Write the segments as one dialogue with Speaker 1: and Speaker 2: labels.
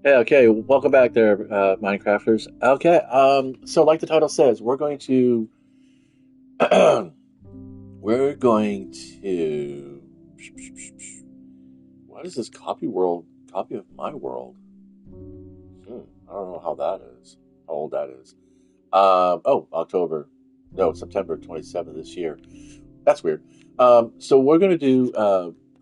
Speaker 1: Hey, okay, welcome back there, Minecrafters. Okay, so like the title says, we're going to. What is this copy of my world? I don't know how that is. How old that is? Oh, October, no, September 27th this year. That's weird. So we're gonna do.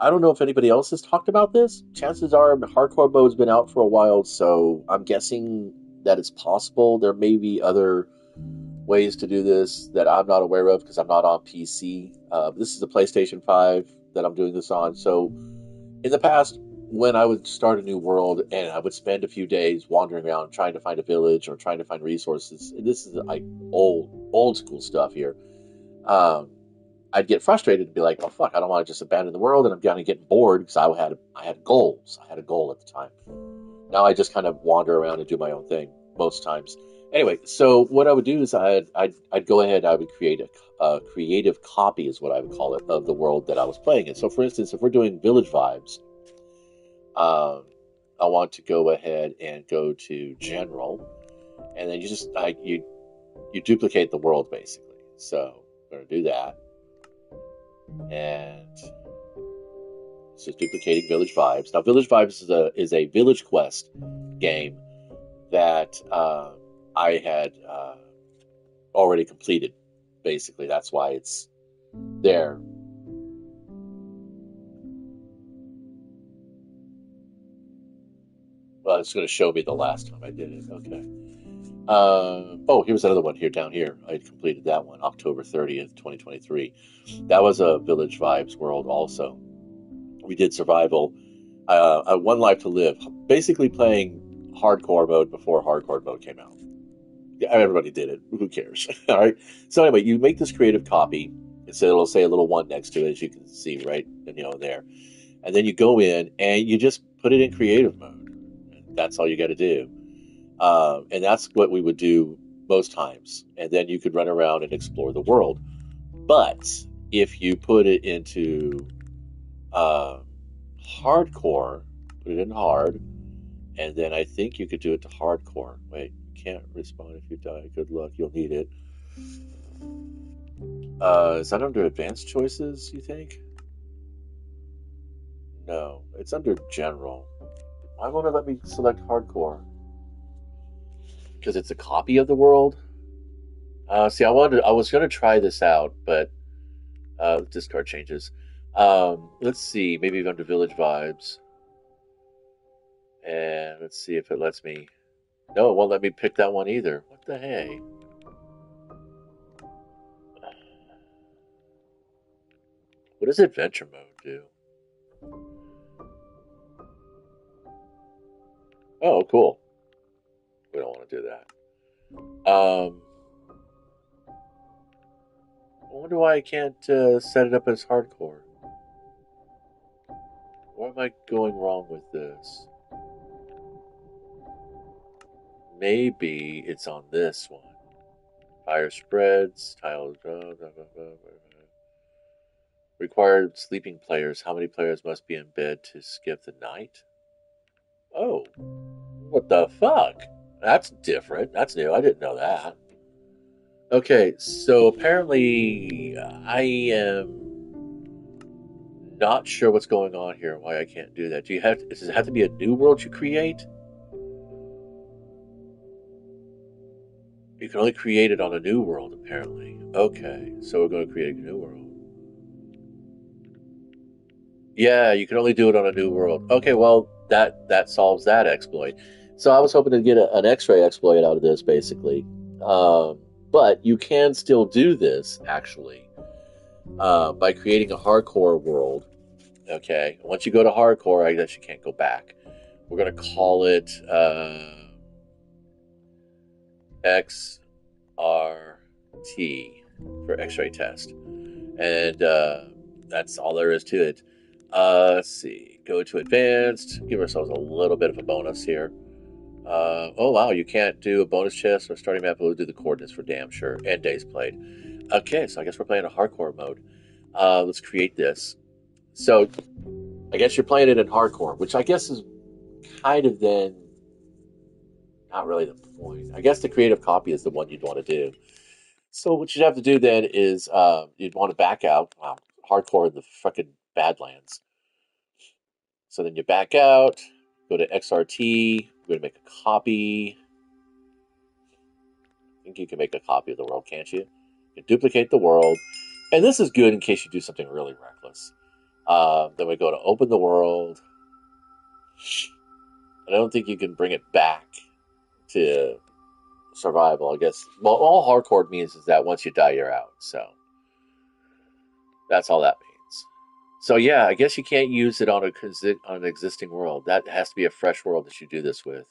Speaker 1: I don't know if anybody else has talked about this. Chances are, hardcore mode's been out for a while, so I'm guessing that it's possible. There may be other ways to do this that I'm not aware of because I'm not on PC. This is a PlayStation 5 that I'm doing this on. So in the past, when I would start a new world and I would spend a few days wandering around trying to find a village or trying to find resources, and this is like old school stuff here. Um, I'd get frustrated and be like, "Oh fuck, I don't want to just abandon the world," and I'm kind of getting bored because I had goals. I had a goal at the time. Now I just kind of wander around and do my own thing most times. Anyway, so what I would do is I'd go ahead and I would create a creative copy, is what I would call it, of the world that I was playing in. So, for instance, if we're doing village vibes, um, I want to go ahead and go to general, and then you duplicate the world basically. So I'm going to do that, and this is duplicating village vibes. Now, village vibes is a village quest game that I had already completed. Basically, that's why it's there. Well, it's going to show me the last time I did it. Okay. Oh, here's another one here down here. I completed that one October 30th, 2023. That was a Village Vibes world also. We did survival, One Life to Live, basically playing hardcore mode before hardcore mode came out. Yeah, everybody did it. Who cares? All right. So anyway, you make this creative copy. It'll say a little one next to it, as you can see right, there. And then you go in and you just put it in creative mode. And that's all you got to do. And that's what we would do most times. And then you could run around and explore the world. But if you put it into uh, hardcore, put it in hard, and then I think you could do it to hardcore. Wait, you can't respawn if you die. Good luck. You'll need it. Is that under advanced choices, you think? No, it's under general. Why won't it let me select hardcore? Because it's a copy of the world? See, I was going to try this out, but discard changes. Let's see, maybe under village vibes. And let's see if it lets me. No, it won't let me pick that one either. What the hey? What does adventure mode do? Oh, cool. We don't want to do that. I wonder why I can't set it up as hardcore. Why am I going wrong with this? Maybe it's on this one. Fire spreads, tiles. Required sleeping players. How many players must be in bed to skip the night? Oh, what the fuck? That's different. That's new. I didn't know that. Okay, so apparently I am not sure what's going on here. Why I can't do that? Does it have to be a new world you create? You can only create it on a new world, apparently. Okay, so we're going to create a new world. Yeah, you can only do it on a new world. Okay, well that solves that exploit. So I was hoping to get an X-ray exploit out of this, basically. But you can still do this actually by creating a hardcore world. Okay, once you go to hardcore, I guess you can't go back. We're gonna call it XRT for X-ray test, and that's all there is to it. Let's see. Go to advanced. Give ourselves a little bit of a bonus here. Oh wow, you can't do a bonus chest or starting map. We'll do the coordinates for damn sure. And days played. Okay, so I guess we're playing a hardcore mode. Let's create this. So I guess you're playing it in hardcore, which I guess is kind of then not really the point. I guess the creative copy is the one you'd want to do. So what you'd have to do then is you'd want to back out. Wow, hardcore in the fucking Badlands. So then you back out, go to XRT, we're going to make a copy. I think you can make a copy of the world, can't you? You can duplicate the world. And this is good in case you do something really reckless. Then we go to open the world. And I don't think you can bring it back to survival, I guess. Well, all hardcore means is that once you die, you're out. So that's all that means. So yeah, I guess you can't use it on an existing world. That has to be a fresh world that you do this with.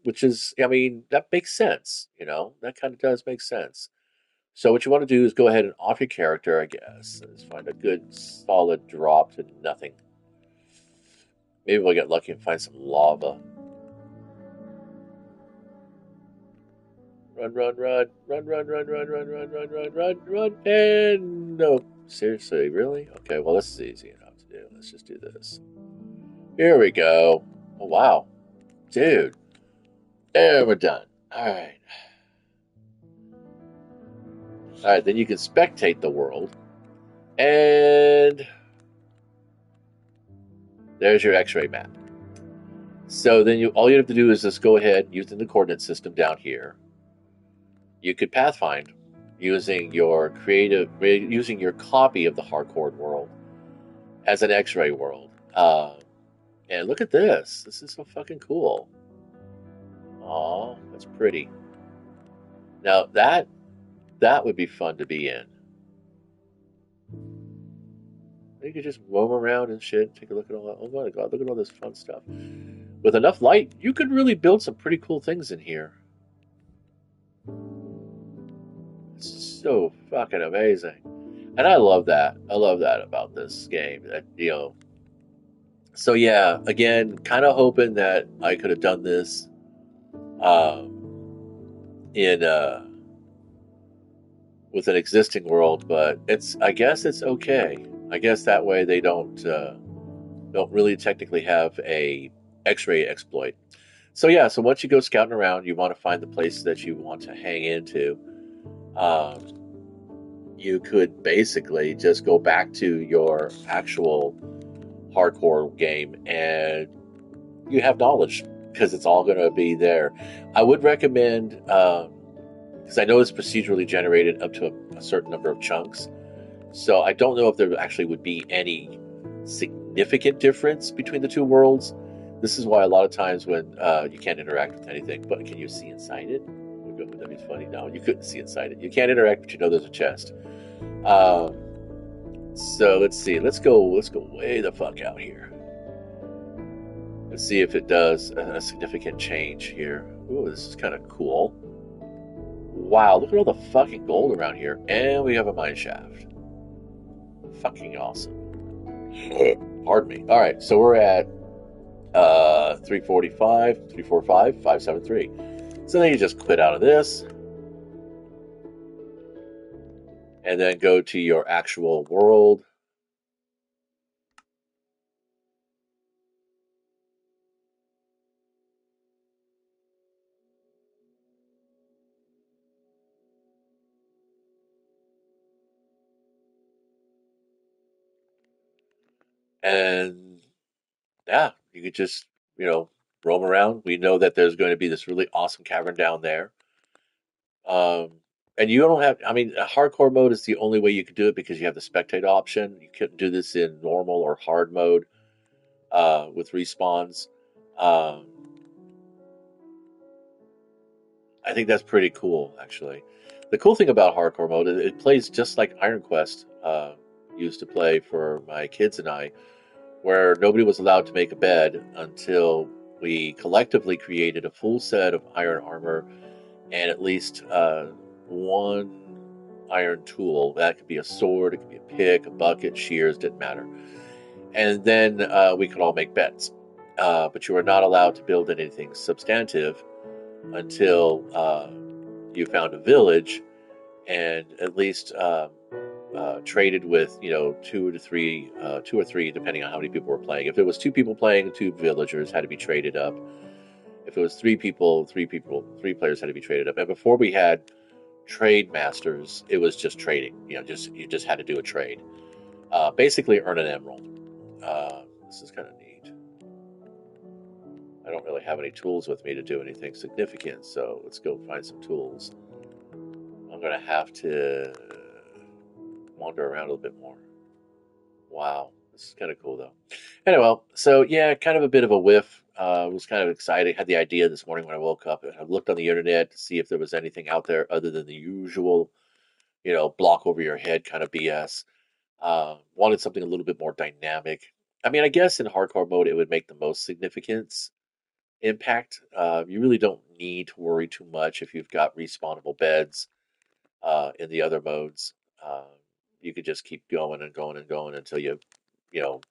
Speaker 1: Which is, I mean, that makes sense. You know, that kind of does make sense. So what you want to do is go ahead and off your character, I guess. Let's find a good solid drop to nothing. Maybe we'll get lucky and find some lava. Run, run, run, run, run, run, run, run, run, run, run, run, run, and no. Seriously, really? Okay, well, this is easy enough to do. Let's just do this. Here we go. Oh, wow. Dude. And we're done. All right. All right, then you can spectate the world. And there's your X-ray map. So then all you have to do is just go ahead using the coordinate system down here. You could pathfind using your copy of the hardcore world as an X-ray world. And look at this. This is so fucking cool. Aw, that's pretty. Now that would be fun to be in. You could just roam around and shit, take a look at all that. Oh my god, look at all this fun stuff. With enough light, you could really build some pretty cool things in here. It's so fucking amazing. And I love that. I love that about this game. That, you know. So yeah, again, kind of hoping that I could have done this in with an existing world, but I guess it's okay. I guess that way they don't really technically have a X-ray exploit. So yeah, so once you go scouting around, you want to find the place that you want to hang into. You could basically just go back to your actual hardcore game and you have knowledge because it's all going to be there. I would recommend, because I know it's procedurally generated up to a certain number of chunks, so I don't know if there actually would be any significant difference between the two worlds. This is why a lot of times when you can't interact with anything, but can you see inside it? Would that be funny? No, you couldn't see inside it. You can't interact, but you know there's a chest. So let's see. Let's go way the fuck out here. Let's see if it does a significant change here. Ooh, this is kind of cool. Wow, look at all the fucking gold around here. And we have a mine shaft. Fucking awesome. Pardon me. Alright, so we're at 345, 345, 573. So then you just quit out of this. And then go to your actual world. And yeah, you could just, roam around. We know that there's going to be this really awesome cavern down there. And you don't have, I mean, hardcore mode is the only way you can do it because you have the spectate option. You couldn't do this in normal or hard mode with respawns. I think that's pretty cool, actually. The cool thing about hardcore mode is it plays just like Iron Quest used to play for my kids and I, where nobody was allowed to make a bed until we collectively created a full set of iron armor and at least one iron tool. That could be a sword, it could be a pick, a bucket, shears, didn't matter. And then we could all make beds. But you were not allowed to build anything substantive until you found a village and at least traded with two or three, depending on how many people were playing. If it was two people playing, two villagers had to be traded up. If it was three players had to be traded up. And before we had trade masters, it was just trading. Just you just had to do a trade. Basically, earn an emerald. This is kind of neat. I don't really have any tools with me to do anything significant, so let's go find some tools. I'm gonna have to wander around a little bit more. Wow, this is kind of cool though. Anyway, so yeah, kind of a bit of a whiff. Was kind of excited. Had the idea this morning when I woke up. I looked on the internet to see if there was anything out there other than the usual, block over your head kind of BS. Wanted something a little bit more dynamic. I mean, I guess in hardcore mode it would make the most significance impact. You really don't need to worry too much if you've got respawnable beds in the other modes. Uh, you could just keep going and going and going until you know,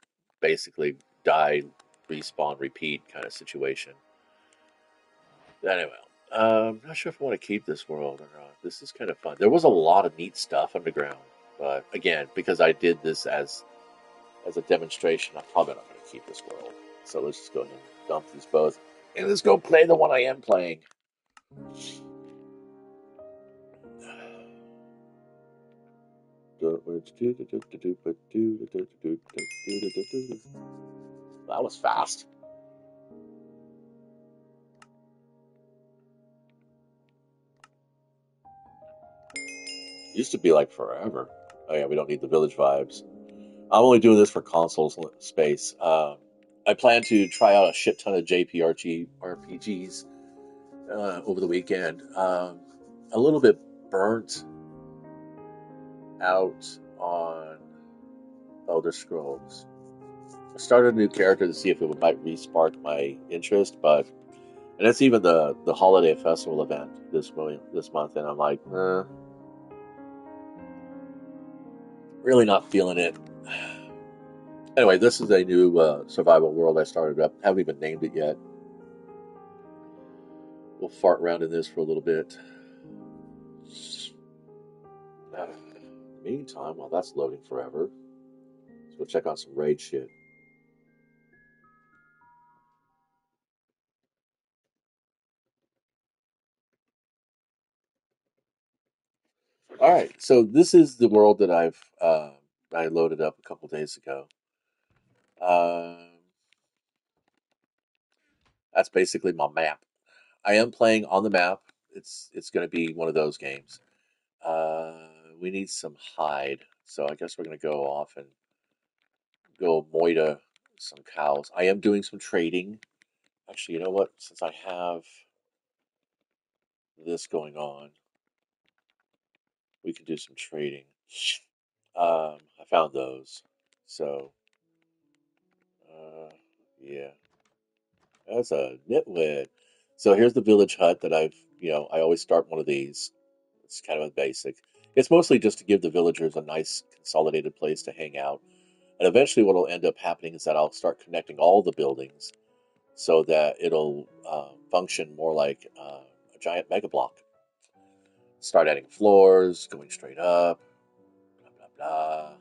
Speaker 1: basically die, respawn, repeat kind of situation. Anyway, I'm not sure if I want to keep this world or not. This is kind of fun. There was a lot of neat stuff underground, but again, because I did this as a demonstration, I'm probably not going to keep this world. So let's just go ahead and dump these both, and let's go play the one I am playing. That was fast. Used to be like forever. Oh yeah, we don't need the village vibes. I'm only doing this for console space. I plan to try out a shit ton of RPGs over the weekend. A little bit burnt out on Elder Scrolls. I started a new character to see if it might re-spark my interest, and it's even the holiday festival event this month, and I'm like, really not feeling it. Anyway, this is a new survival world I started up. Haven't even named it yet. We'll fart around in this for a little bit. Meantime, while that's loading forever, let's go check out some raid shit. All right, so this is the world that I loaded up a couple days ago. That's basically my map. I am playing on the map. It's going to be one of those games. We need some hide, so I guess we're going to go off and go moita some cows. I am doing some trading. Actually, you know what? Since I have this going on, we can do some trading. I found those. So, uh, yeah, that's a nitwit. So here's the village hut that I always start one of these. It's kind of a basic. It's mostly just to give the villagers a nice consolidated place to hang out. And eventually, what will end up happening is that I'll start connecting all the buildings so that it'll function more like a giant mega block. Start adding floors, going straight up, blah, blah, blah,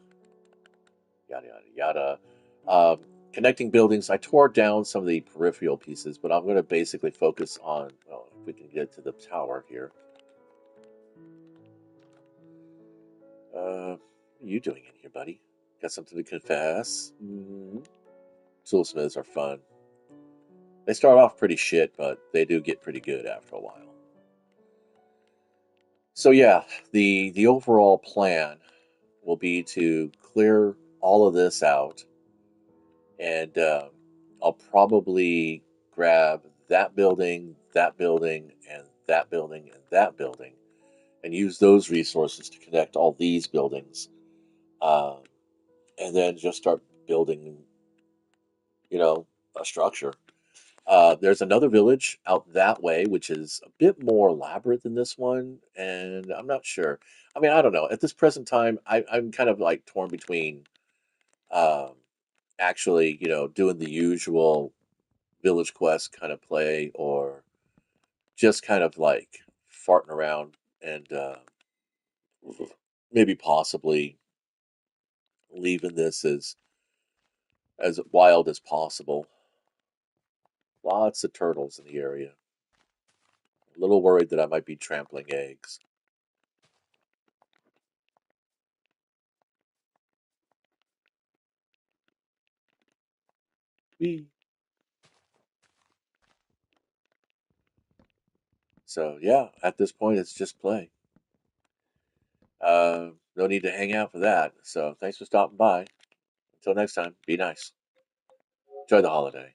Speaker 1: yada, yada, yada. Connecting buildings, I tore down some of the peripheral pieces, but I'm going to basically focus on, well, if we can get to the tower here. What are you doing in here, buddy? Got something to confess? Mm-hmm. Toolsmiths are fun. They start off pretty shit, but they do get pretty good after a while. So yeah, the overall plan will be to clear all of this out, and I'll probably grab that building, and that building, and that building, and use those resources to connect all these buildings, uh, and then just start building, you know, a structure. There's another village out that way, which is a bit more elaborate than this one, and I'm not sure. I mean, I don't know. At this present time, I'm kind of like torn between um, actually, doing the usual village quest kind of play, or just kind of like farting around and maybe possibly. leaving this as wild as possible. Lots of turtles in the area. A little worried that I might be trampling eggs. Whee! So yeah, at this point it's just play. No need to hang out for that. So thanks for stopping by. Until next time, be nice. Enjoy the holiday.